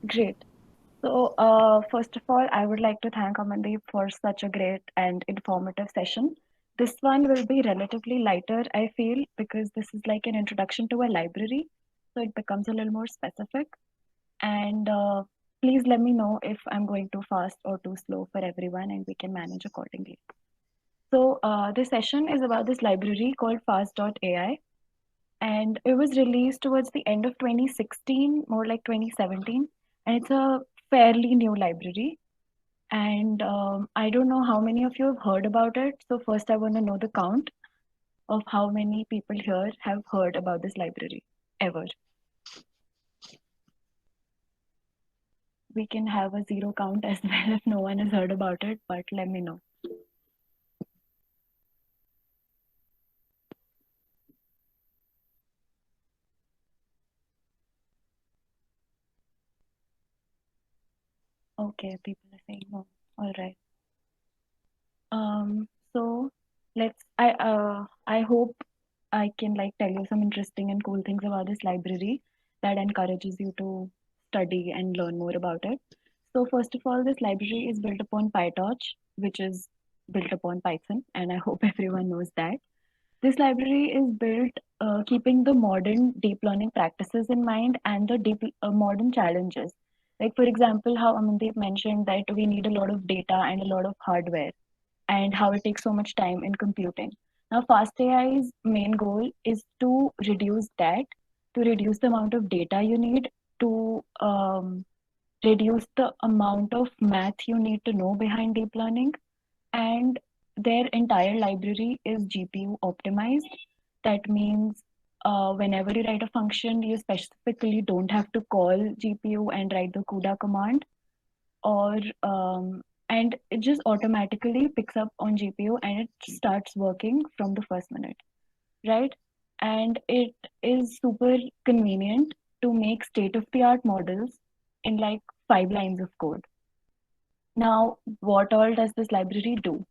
Great. So, first of all, I would like to thank Amandeep for such a great and informative session. This one will be relatively lighter, I feel, because this is like an introduction to a library, so it becomes a little more specific. And please let me know if I'm going too fast or too slow for everyone, and we can manage accordingly. So, this session is about this library called Fast.ai, and it was released towards the end of 2016, more like 2017, and it's a fairly new library. And I don't know how many of you have heard about it. So first, I want to know the count of how many people here have heard about this library ever. We can have a zero count as well if no one has heard about it, but let me know. Okay, people are saying no. All right. So I hope I can like tell you some interesting and cool things about this library that encourages you to study and learn more about it. So first of all, this library is built upon PyTorch, which is built upon Python, and I hope everyone knows that. This library is built keeping the modern deep learning practices in mind and the deep modern challenges. Like for example, how Amandeep mentioned that we need a lot of data and a lot of hardware and how it takes so much time in computing. Now, FastAI's main goal is to reduce that, to reduce the amount of data you need, to reduce the amount of math you need to know behind deep learning, and their entire library is GPU optimized. That means whenever you write a function, you specifically don't have to call GPU and write the CUDA command, or and it just automatically picks up on GPU and it starts working from the first minute, right? And it is super convenient to make state of the art models in like 5 lines of code. Now, what all does this library do?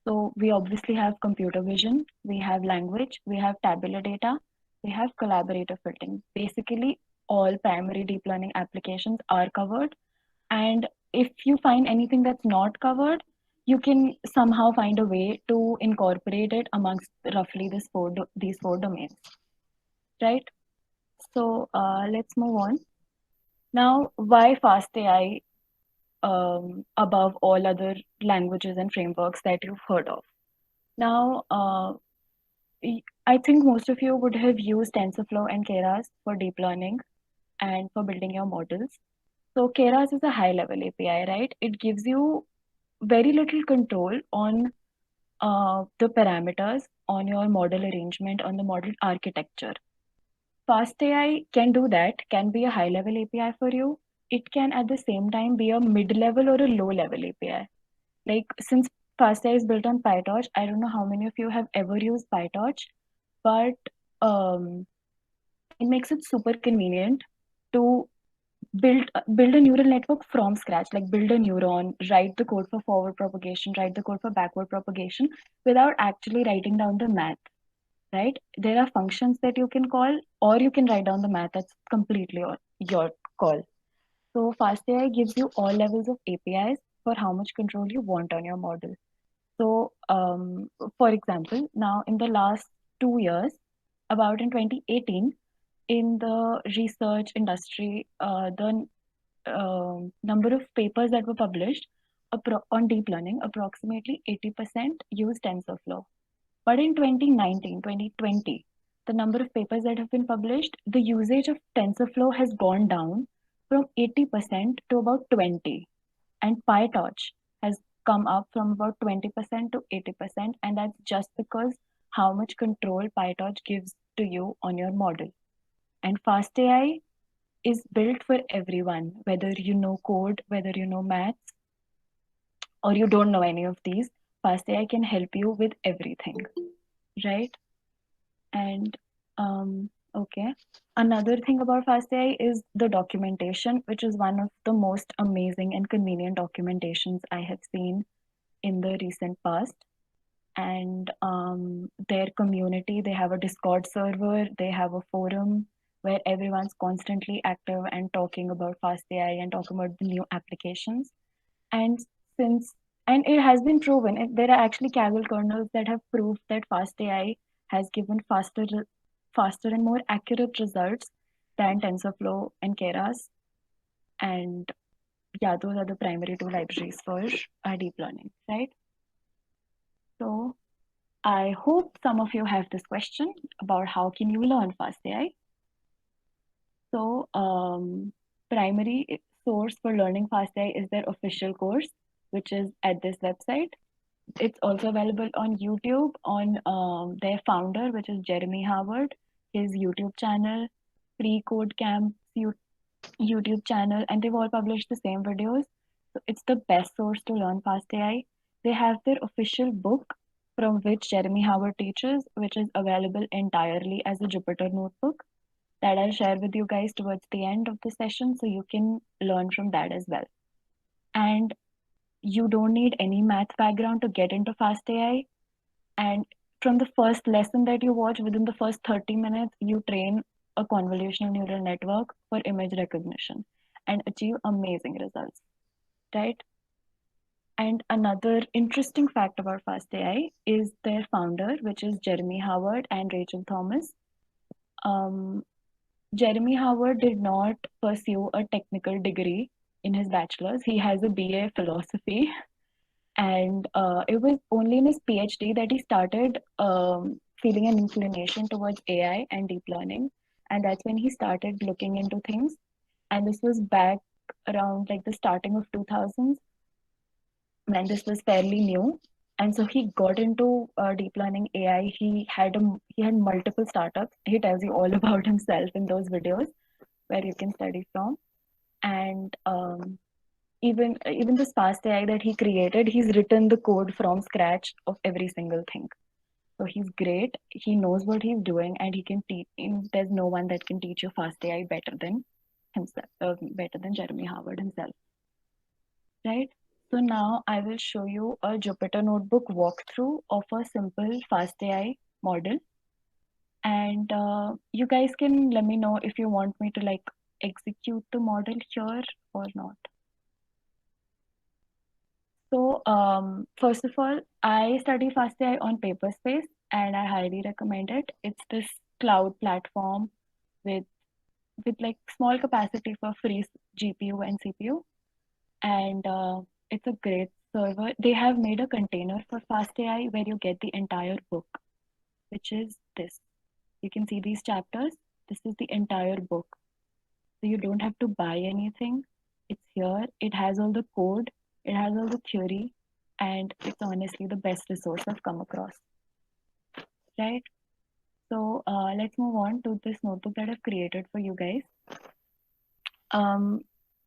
So we obviously have computer vision, we have language, we have tabular data, we have collaborative filtering. Basically, all primary deep learning applications are covered. And if you find anything that's not covered, you can somehow find a way to incorporate it amongst roughly these four domains, right? So let's move on. Now, why FastAI above all other languages and frameworks that you've heard of? Now, I think most of you would have used TensorFlow and Keras for deep learning and for building your models. So Keras is a high level API, right? It gives you very little control on the parameters, on your model arrangement, on the model architecture. FastAI can do that, can be a high level API for you. It can at the same time be a mid level or a low level API. Like since FastAI is built on PyTorch, I don't know how many of you have ever used PyTorch, but um, it makes it super convenient to build a neural network from scratch, like build a neuron, write the code for forward propagation, write the code for backward propagation without actually writing down the math, right? There are functions that you can call, or you can write down the math. That's completely your call. So FastAI gives you all levels of APIs for how much control you want on your model. So, for example, now in the last 2 years, about in 2018, in the research industry, the number of papers that were published on deep learning, approximately 80% use TensorFlow. But in 2019, 2020, the number of papers that have been published, the usage of TensorFlow has gone down from 80% to about 20, and PyTorch has come up from about 20% to 80%, and that's just because how much control PyTorch gives to you on your model. And FastAI is built for everyone, whether you know code, whether you know maths, or you don't know any of these. FastAI can help you with everything, right? And okay. Another thing about FastAI is the documentation, which is one of the most amazing and convenient documentations I have seen in the recent past. And their community, they have a Discord server, they have a forum, where everyone's constantly active and talking about fast AI and talking about the new applications. And since and it has been proven, there are actually Kaggle kernels that have proved that fast AI has given faster and more accurate results than TensorFlow and Keras. And yeah, those are the primary two libraries for deep learning, right? So I hope some of you have this question about how can you learn fast AI. So primary source for learning fast AI is their official course, which is at this website. It's also available on YouTube on their founder, which is Jeremy Howard, his YouTube channel, Free Code Camp YouTube channel, and they've all published the same videos. So it's the best source to learn fast AI. They have their official book from which Jeremy Howard teaches, which is available entirely as a Jupyter notebook that I'll share with you guys towards the end of the session so you can learn from that as well. And you don't need any math background to get into fast AI. And from the first lesson that you watch, within the first 30 minutes, you train a convolutional neural network for image recognition and achieve amazing results, right? And another interesting fact about Fast AI is their founder, which is Jeremy Howard and Rachel Thomas. Jeremy Howard did not pursue a technical degree in his bachelor's. He has a BA philosophy, and it was only in his PhD that he started feeling an inclination towards AI and deep learning, and that's when he started looking into things. And this was back around like the starting of 2000s when this was fairly new. And so he got into deep learning AI. He had multiple startups. He tells you all about himself in those videos where you can study from. And even this fast AI that he created, he's written the code from scratch of every single thing. So he's great. He knows what he's doing, and he can teach. There's no one that can teach you fast AI better than himself, better than Jeremy Howard himself, right? So now I will show you a Jupyter Notebook walkthrough of a simple fast AI model, and you guys can let me know if you want me to like execute the model here or not. So first of all, I study FastAI on Paperspace and I highly recommend it. It's this cloud platform with like small capacity for free GPU and CPU, and it's a great server. They have made a container for FastAI where you get the entire book, which is this. You can see these chapters. This is the entire book. So you don't have to buy anything. It's here. It has all the code. It has all the theory, and it's honestly the best resource I've come across. Right? So let's move on to this notebook that I've created for you guys.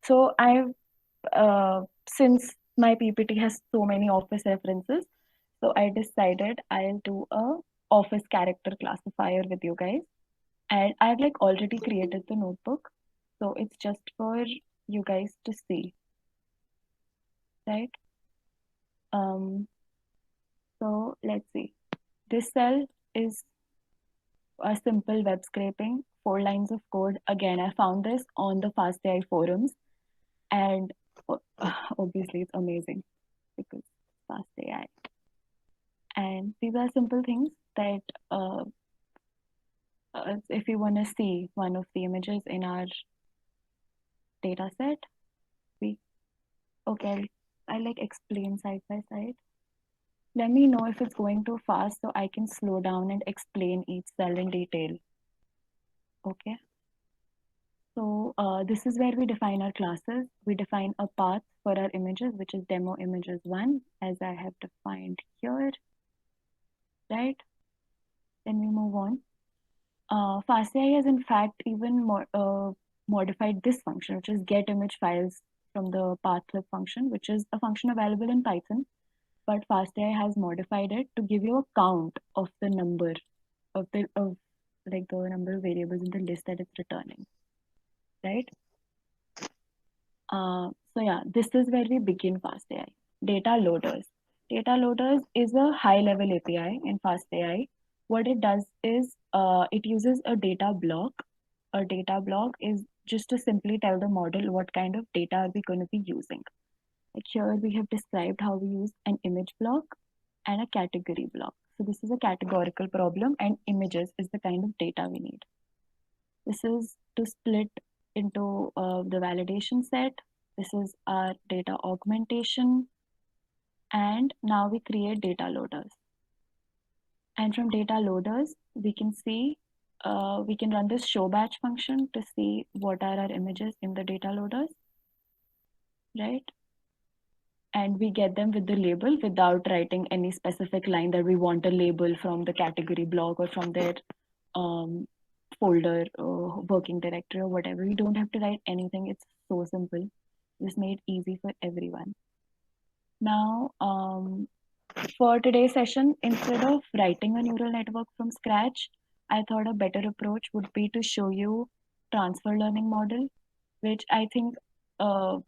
So I've since my PPT has so many office references, so I decided I'll do a office character classifier with you guys, and I've like already created the notebook, so it's just for you guys to see, right? So let's see. This cell is a simple web scraping, 4 lines of code. Again, I found this on the FastAI forums, and obviously it's amazing because FastAI. And these are simple things that if you want to see one of the images in our data set, okay, I like explain side by side. Let me know if it's going too fast so I can slow down and explain each cell in detail. Okay. So this is where we define our classes. We define a path for our images, which is demo images 1, as I have defined here, right? Then we move on. FastAI has in fact even modified this function, which is get image files from the pathlib function, which is a function available in Python. But FastAI has modified it to give you a count of the number of the number of variables in the list that it's returning, right? So yeah, this is where we begin FastAI. Data loaders. Data loaders is a high-level API in FastAI. What it does is it uses a data block, a data block is just to simply tell the model what kind of data are we going to be using. Like here we have described how we use an image block and a category block. So this is a categorical problem and images is the kind of data we need. This is to split into the validation set. This is our data augmentation. And now we create data loaders. And from data loaders, we can see, we can run this show batch function to see what are our images in the data loaders, right? And we get them with the label without writing any specific line that we want a label from the category block or from their folder or working directory or whatever. We don't have to write anything. It's so simple. Just made easy for everyone. Now, for today's session, instead of writing a neural network from scratch, I thought a better approach would be to show you transfer learning model, which I think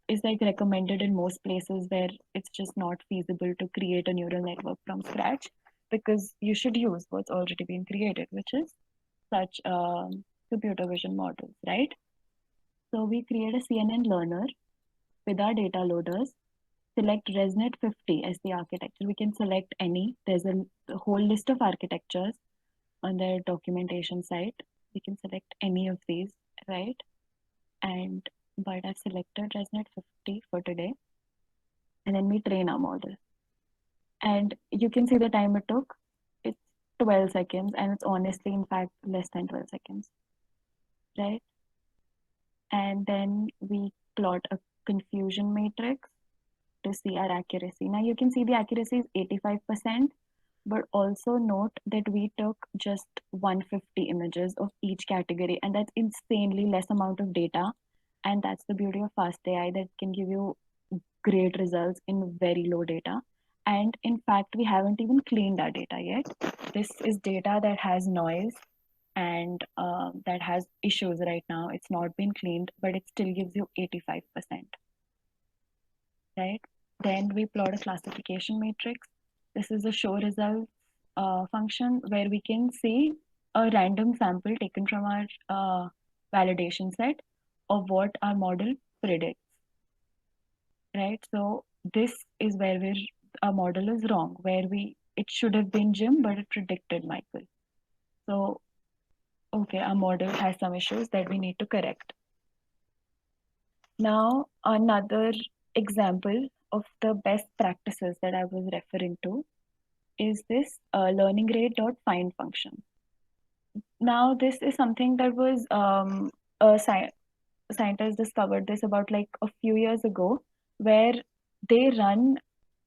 is like recommended in most places where it's just not feasible to create a neural network from scratch, because you should use what's already been created, which is such computer vision models, right? So we create a CNN learner with our data loaders, select ResNet 50 as the architecture. We can select any. There's a whole list of architectures on their documentation site. We can select any of these, right? But I've selected ResNet 50 for today. And then we train our model. And you can see the time it took. It's 12 seconds, and it's honestly, in fact, less than 12 seconds, right? And then we plot a confusion matrix to see our accuracy. Now you can see the accuracy is 85%, but also note that we took just 150 images of each category, and that's insanely less amount of data. And that's the beauty of fast AI, that can give you great results in very low data. And in fact, we haven't even cleaned our data yet. This is data that has noise and that has issues right now. It's not been cleaned, but it still gives you 85%. Right? Then we plot a classification matrix. This is a show results function where we can see a random sample taken from our validation set of what our model predicts. Right? So this is where our model is wrong, where it should have been Jim, but it predicted Michael. So, okay, our model has some issues that we need to correct. Now, another example of the best practices that I was referring to is this learning rate dot find function. Now, this is something that was scientists discovered this about like a few years ago, where they run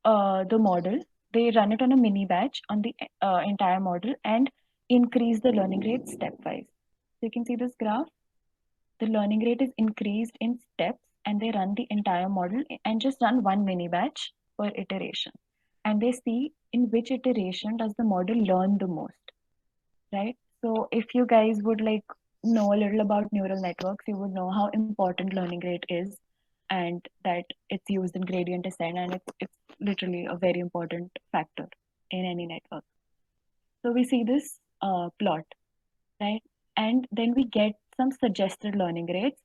the model, they run it on a mini batch on the entire model and increase the learning rate stepwise. So you can see this graph. The learning rate is increased in steps, and they run the entire model and just run one mini batch per iteration. And they see in which iteration does the model learn the most, right? So if you guys would like know a little about neural networks, you would know how important learning rate is, and that it's used in gradient descent, and it's literally a very important factor in any network. So we see this plot, right? And then we get some suggested learning rates.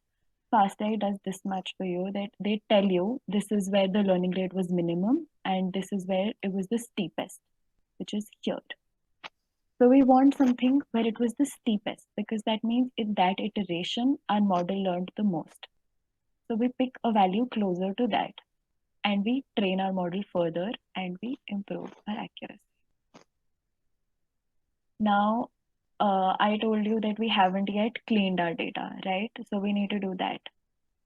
FastAI does this much for you, that they tell you this is where the learning rate was minimum and this is where it was the steepest, which is here. So we want something where it was the steepest, because that means in that iteration, our model learned the most. So we pick a value closer to that, and we train our model further and we improve our accuracy. Now, I told you that we haven't yet cleaned our data, right? So we need to do that.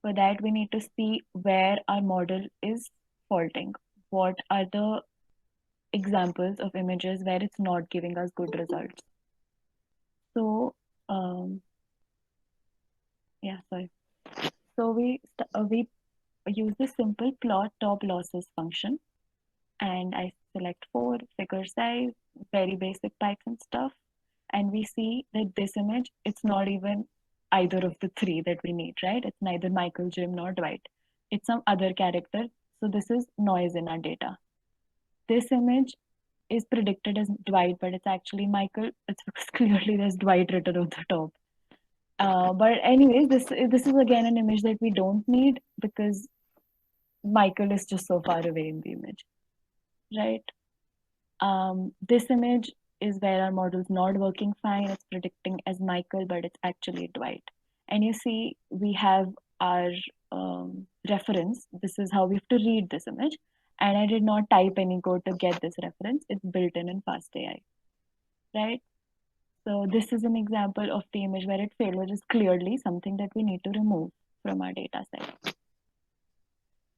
For that, we need to see where our model is faulting. What are the examples of images where it's not giving us good results? So, yeah, sorry. So we use the simple plot top losses function, and I select 4, figure size, very basic Python stuff, and we see that this image, it's not even either of the 3 that we need, right? It's neither Michael, Jim, nor Dwight. It's some other character. So this is noise in our data. This image is predicted as Dwight, but it's actually Michael. It's because clearly there's Dwight written on the top. But anyways, this is again an image that we don't need because Michael is just so far away in the image, right? This image is where our model's not working fine. It's predicting as Michael, but it's actually Dwight. And you see, we have our reference. This is how we have to read this image. And I did not type any code to get this reference. It's built in FastAI, right? So this is an example of the image where it failed, which is clearly something that we need to remove from our data set.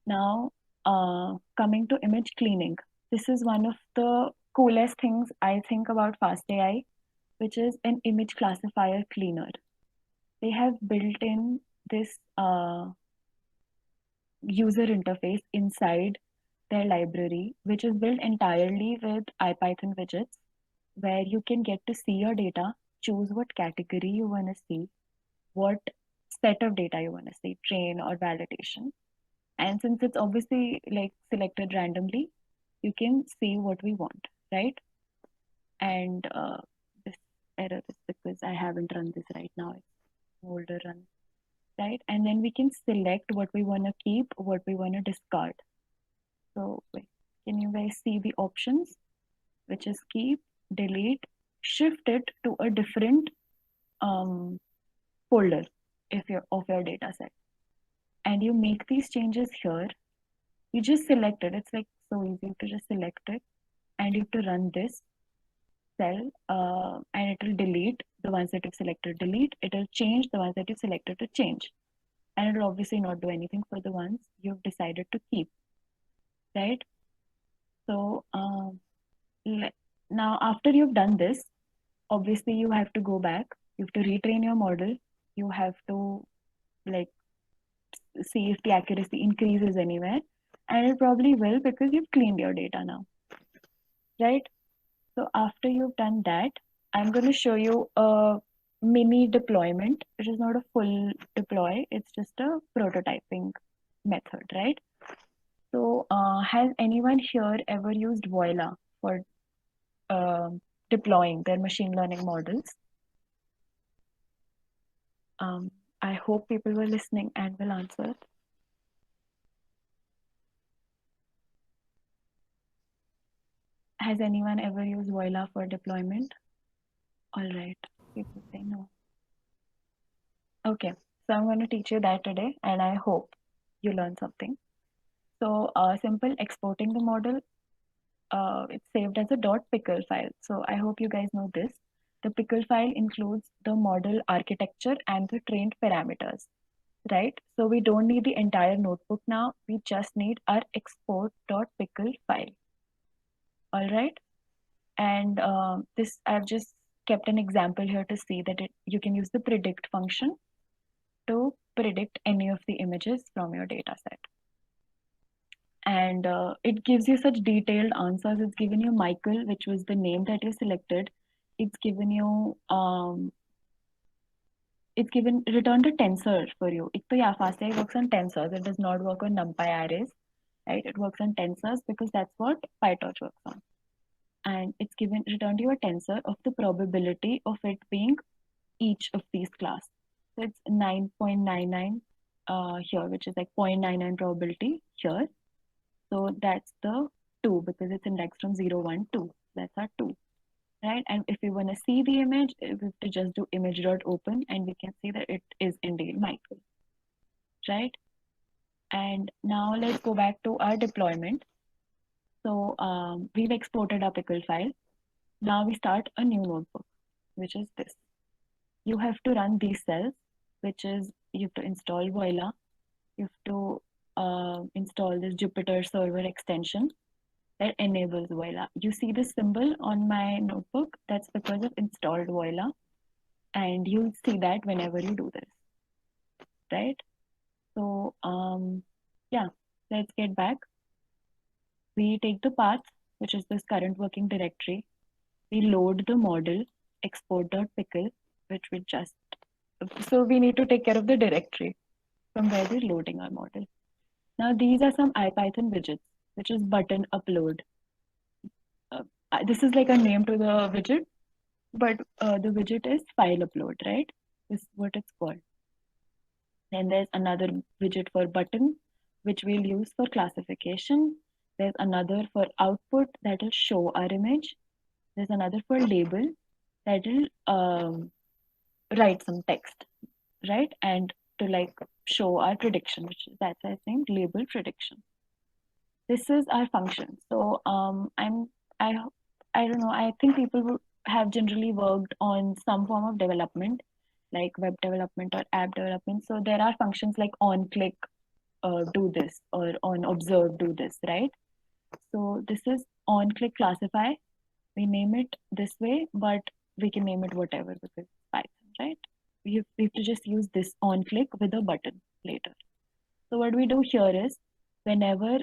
Now, coming to image cleaning. This is one of the coolest things I think about FastAI, which is an image classifier cleaner. They have built in this user interface inside their library, which is built entirely with IPython widgets, where you can get to see your data, choose what category you want to see, what set of data you want to see, train or validation. And since it's obviously like selected randomly, you can see what we want, right? And this error is because I haven't run this right now. It's an older run, right? And then we can select what we want to keep, what we want to discard. So wait, can you guys see the options, which is keep, delete, shift it to a different folder if you're of your data set. And you make these changes here. You just select it. It's like so easy to just select it, and you have to run this cell, and it will delete the ones that you've selected. Delete. It will change the ones that you've selected to change, and it will obviously not do anything for the ones you've decided to keep, right? So now after you've done this, obviously you have to go back. You have to retrain your model. You have to like see if the accuracy increases anywhere, and it probably will because you've cleaned your data now, right? So after you've done that, I'm going to show you a mini deployment, which is not a full deploy. It's just a prototyping method, right? So has anyone here ever used Voila for deploying their machine learning models? I hope people were listening and will answer. Has anyone ever used Voila for deployment? All right, people say no. Okay, so I'm going to teach you that today, and I hope you learn something. So simple exporting the model, it's saved as a .pickle file. So I hope you guys know this. The pickle file includes the model architecture and the trained parameters, right? So we don't need the entire notebook now. We just need our export.pickle file. All right. And this I've just kept an example here to see that you can use the predict function to predict any of the images from your data set. And it gives you such detailed answers. It's given you Michael, which was the name that you selected. It's given you it's given returned a tensor for you. So yeah, FastAI works on tensors. It does not work on NumPy arrays, right? It works on tensors because that's what PyTorch works on. And it's given returned you a tensor of the probability of it being each of these class. So it's 9.99 here, which is like 0.99 probability here. So that's the 2 because it's indexed from 0, 1, 2. That's our 2, right? And if we want to see the image, we have to just do image.open and we can see that it is indeed Michael, right? And now let's go back to our deployment. So we've exported our pickle file. Now we start a new notebook, which is this. You have to run these cells, which is you have to install Voila. You have to install this Jupyter server extension that enables Voila. You see the symbol on my notebook? That's because I've installed Voila. And you'll see that whenever you do this, right? So yeah, let's get back. We take the path, which is this current working directory. We load the model export.pickle, which we just, so we need to take care of the directory from where we're loading our model. Now these are some IPython widgets, which is button upload. This is like a name to the widget, but the widget is file upload, right? is what it's called. Then there's another widget for button, which we'll use for classification. There's another for output that will show our image. There's another for label that will write some text, right? And to like show our prediction, which is that's I think label prediction. This is our function. So I I don't know. I think people would have generally worked on some form of development, like web development or app development. So there are functions like on click do this or on observe do this, right? So this is on click classify. We name it this way, but we can name it whatever because it's Python, right? We have to just use this on click with a button later. So what we do here is whenever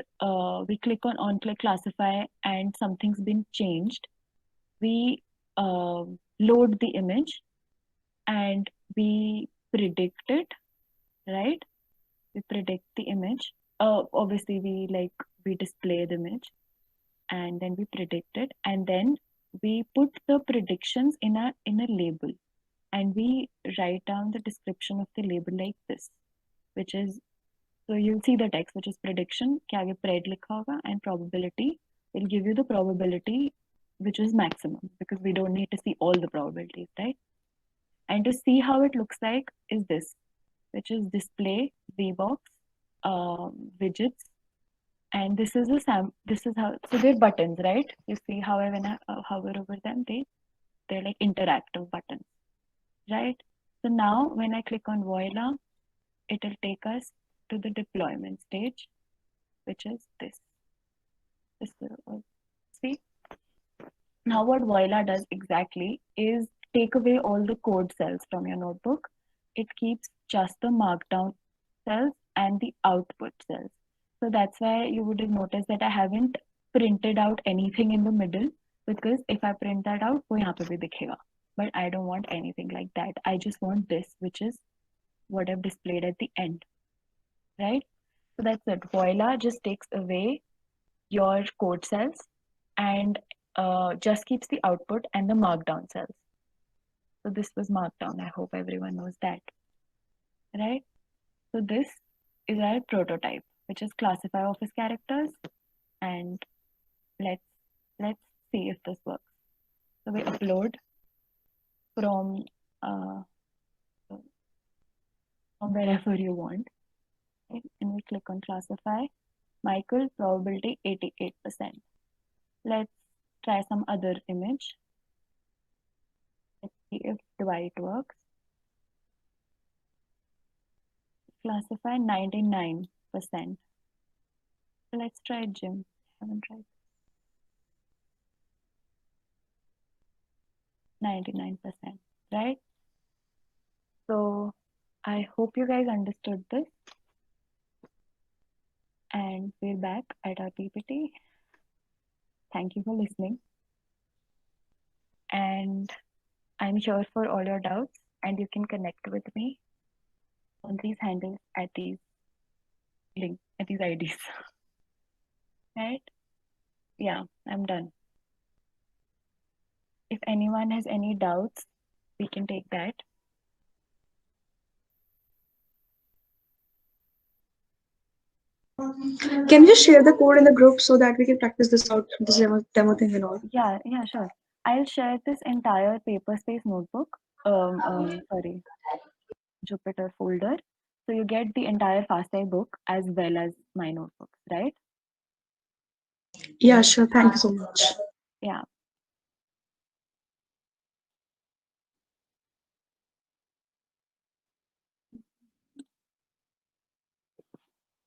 we click on click classify and something's been changed, we load the image and we predict it, right? We predict the image. Obviously, we display the image and then we predict it, and then we put the predictions in a label, and we write down the description of the label like this, which is so you'll see the text which is prediction के आगे pred लिखा होगा and probability will give you the probability which is maximum because we don't need to see all the probabilities, right? And to see how it looks like is this, which is display VBox widgets, and this is this is how, so they're buttons, right? You see how when I hover over them, they're like interactive buttons, right? So now when I click on Voila, it will take us to the deployment stage, which is this. See, now what Voila does exactly is take away all the code cells from your notebook. It keeps just the markdown cells and the output cells. So that's why you would have noticed that I haven't printed out anything in the middle, because if I print that out, वो यहाँ पे भी दिखेगा. But I don't want anything like that. I just want this, which is what I've displayed at the end, right? So that's it. Voila just takes away your code cells and just keeps the output and the markdown cells. So this was markdown. I hope everyone knows that, right? So this is our prototype, which is classify office characters, and let's let's see if this works. So we upload from uh, from wherever you want, right? And we click on classify. Michael probability 88%. Let's try some other image. Let's see if Dwight works. Classify 99%. Let's try Jim. I haven't tried. 99%, right? So I hope you guys understood this. And we're back at our PPT. Thank you for listening. And I'm here for all your doubts, and you can connect with me on these handles at these links, at these IDs. Right? Yeah, I'm done. If anyone has any doubts, we can take that. Can you share the code in the group so that we can practice this out, this demo thing and all? Yeah, sure. I'll share this entire Paperspace notebook. Sorry, Jupyter folder. So you get the entire FastAI book as well as my notebooks, right? Yeah, sure. Thank you so much. Yeah.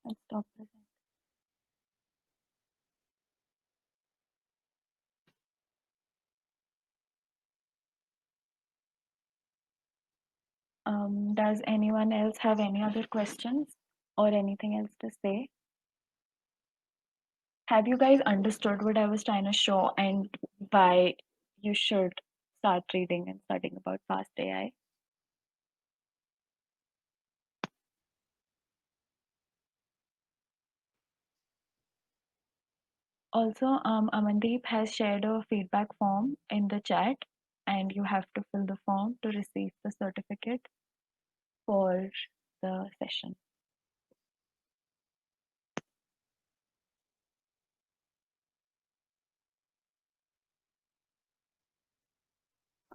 I'll stop this. Does anyone else have any other questions or anything else to say? Have you guys understood what I was trying to show and why you should start reading and studying about fast AI? Also, Amandeep has shared a feedback form in the chat, and you have to fill the form to receive the certificate. for the session.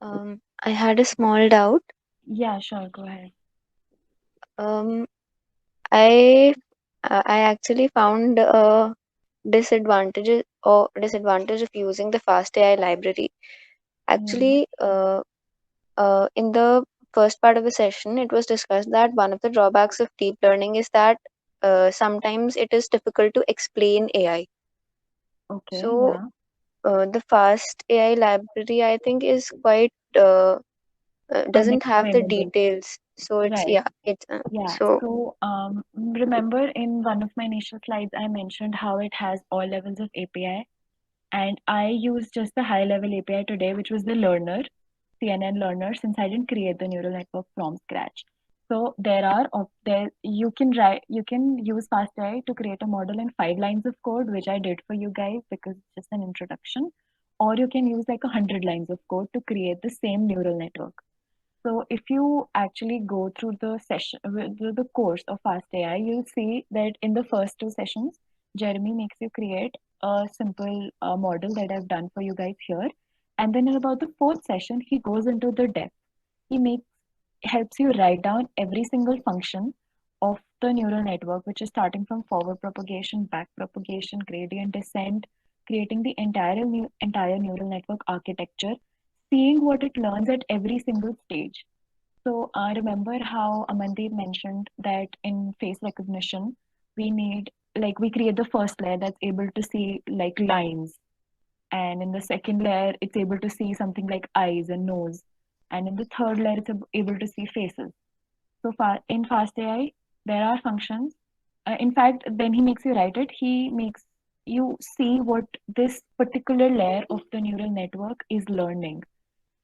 I had a small doubt. Yeah, sure, go ahead. Um, I actually found disadvantage of using the Fast AI library. Mm, Actually, in the first part of the session, it was discussed that one of the drawbacks of deep learning is that sometimes it is difficult to explain AI. okay, So, yeah. the Fast AI library, I think, is quite doesn't have the Unexplainable. details. So it's Right. yeah, it's Yeah. so So, remember in one of my initial slides, I mentioned how it has all levels of API, and I used just the high level API today, which was the learner, CNN learner, since I didn't create the neural network from scratch. So there you can use FastAI to create a model in 5 lines of code, which I did for you guys because it's just an introduction, or you can use like 100 lines of code to create the same neural network. So if you actually go through the session, the course of Fast AI, you'll see that in the first two sessions, Jeremy makes you create a simple model that I've done for you guys here. And then in about the fourth session, he goes into the depth. He makes helps you write down every single function of the neural network, which is starting from forward propagation, back propagation, gradient descent, creating the entire neural network architecture, seeing what it learns at every single stage. So remember how Amandeep mentioned that in face recognition, we need we create the first layer that's able to see like lines, and in the second layer, it's able to see something like eyes and nose, and in the third layer, it's able to see faces. So far in Fast AI, there are functions. In fact, then he makes you write it. He makes you see what this particular layer of the neural network is learning.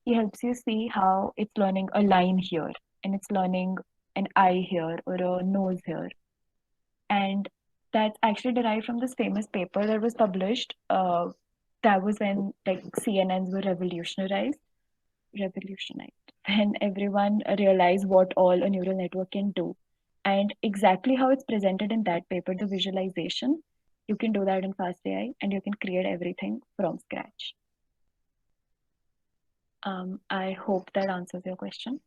He helps you see how it's learning a line here and it's learning an eye here or a nose here. And that's actually derived from this famous paper that was published. That was when like CNNs were revolutionized, when everyone realized what all a neural network can do. And exactly how it's presented in that paper, the visualization, you can do that in Fast AI and you can create everything from scratch. I hope that answers your question.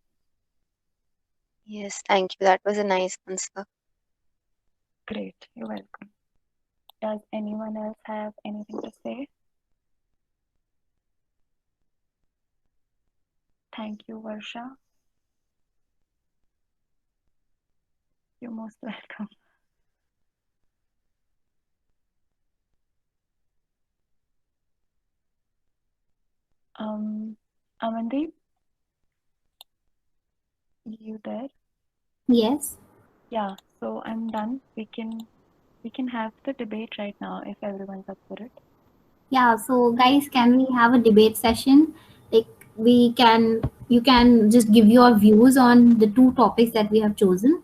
yes, thank you. That was a nice answer. Great, you're welcome. Does anyone else have anything to say? Thank you, Varsha. You're most welcome. Um, Amandeep, you there? Yes. Yeah, so I'm done. We can have the debate right now if everyone's up for it. Yeah. So, guys, can we have a debate session? Like, you can just give your views on the two topics that we have chosen.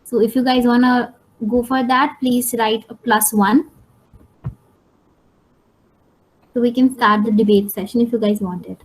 So, if you guys wanna go for that, please write a +1 so we can start the debate session if you guys want it.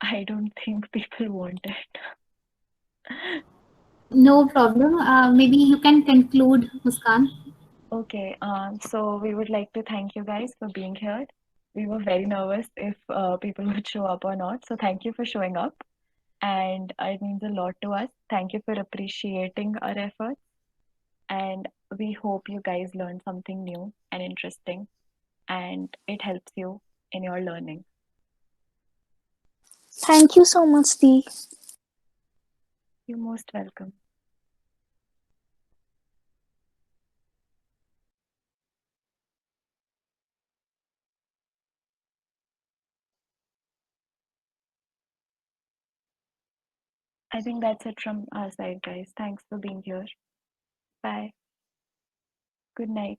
I don't think people want it. No problem. Maybe you can conclude, Muskan. Okay, so we would like to thank you guys for being here. We were very nervous if people would show up or not. So thank you for showing up. And it means a lot to us. Thank you for appreciating our efforts. And we hope you guys learned something new and interesting and it helps you in your learning. Thank you so much, Dee. You're most welcome. I think that's it from our side, guys. Thanks for being here. Bye. Good night.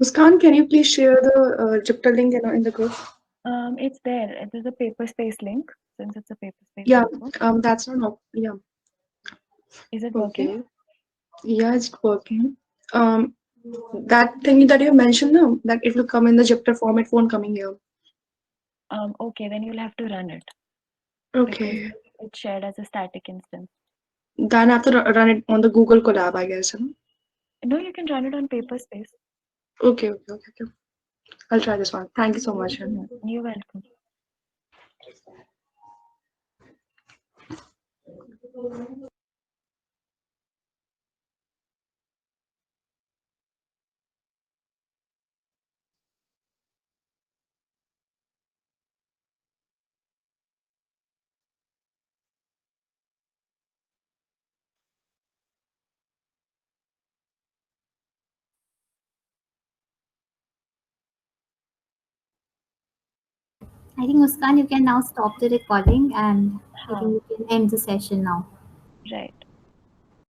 Muskan, can you please share the Jupyter link in the group? It's there. There's a Paperspace link since it's a Paperspace Yeah, notebook. that's not, yeah, Is it working? okay. Yeah, it's working. That thing that you mentioned, no, that it will come in the Jupyter form, it won't come in here. Okay, then you'll have to run it because Okay. it's shared as a static instance. Then I have to run it on the Google Colab, I guess. Huh? No, you can run it on Paperspace. Okay. I'll try this one. Thank you so much. You're welcome. I think Muskan, you can now stop the recording and I Huh. think you can end the session now. Right.